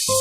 আমি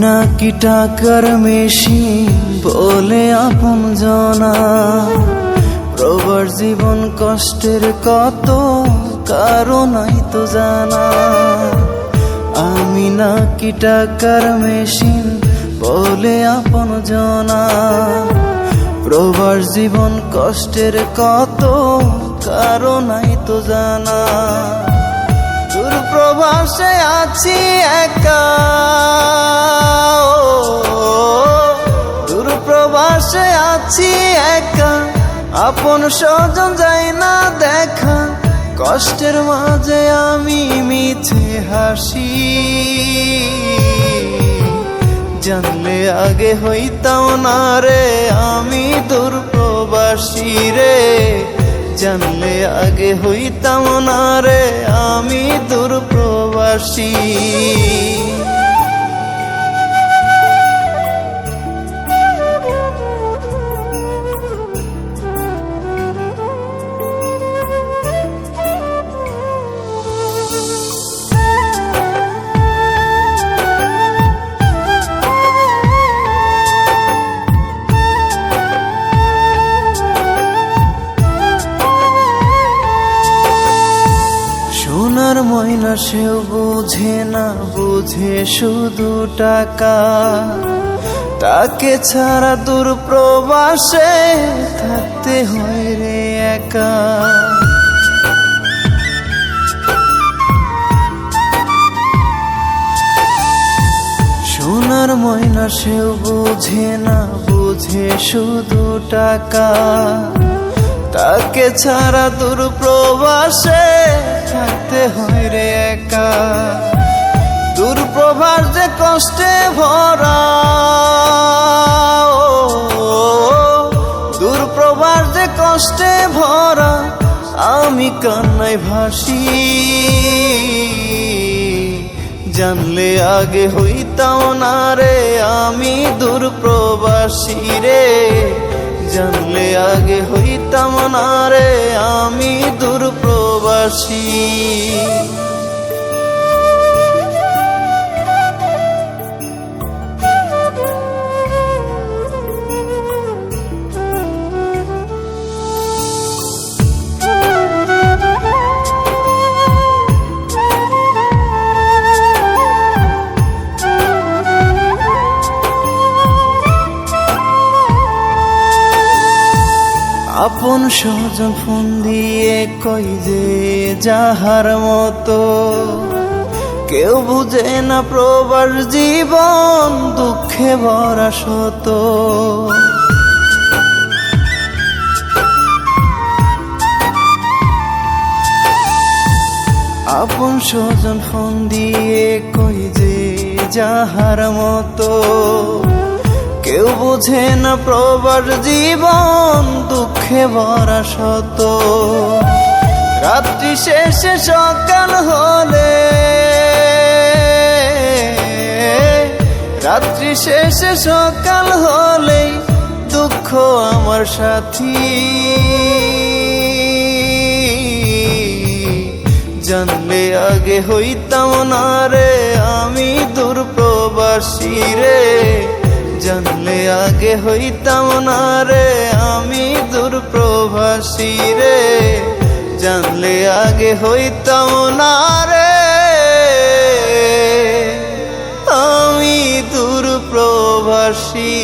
নাকি টাকার মেশিন বলে আপন জনা, প্রবার জীবন কষ্টের কত কারণই তো জানা। আমি নাকি টাকার মেশিন বলে আপন জনা, প্রবার জীবন কষ্টের কত কারণই তো জানা। দূরপ্রবাসে আছি একা, দূরপ্রবাসে আছি একা, আপন স্বজন যায় না দেখা। কষ্টের মাঝে আমি মিছে হাসি, জানলে আগে হইতাম না রে আমি দূরপ্রবাসী রে, জানলে আগে হইতাম না রে আমি দূরপ্রবাসী। সোনার ময়না সেও বুঝে না, বুঝে শুধু টাকা, তাকে ছাড়া দূরপ্রবাসে থাকতে হয় রে একা। সোনার ময়না সেও বুঝে না, বুঝে শুধু টাকা, তাকে ছাড়া দূরপ্রবাসে থাকতে হয় রে একা। দূরপ্রবাস যে কষ্টে ভরা, দূরপ্রবাস যে কষ্টে ভরা, আমি কান্নায় ভাসি, জানলে আগে হইতাম না রে আমি দূরপ্রবাসী রে, জানলে আগে হইতাম না রে আমি দূরপ্রবাসী। আপন স্বজন ফোন দিয়ে কই যে যাহার মতো, কেউ বুঝে না প্রবাস জীবন দুঃখে ভরা শত। আপন স্বজন ফোন দিয়ে কই যে যাহার মতো, কেউ বুঝে না প্রবাস জীবন দুঃখে ভরা শত। রাত্রি শেষে সকাল হলে, রাত্রি শেষে সকাল হলে দুঃখ আমার সাথী, জানলে আগে হইতাম না রে আমি দূরপ্রবাসী রে, জানলে আগে হইতাম না রে আমি দূরপ্রবাসী রে, জানলে আগে হইতাম না রে আমি দূরপ্রবাসী।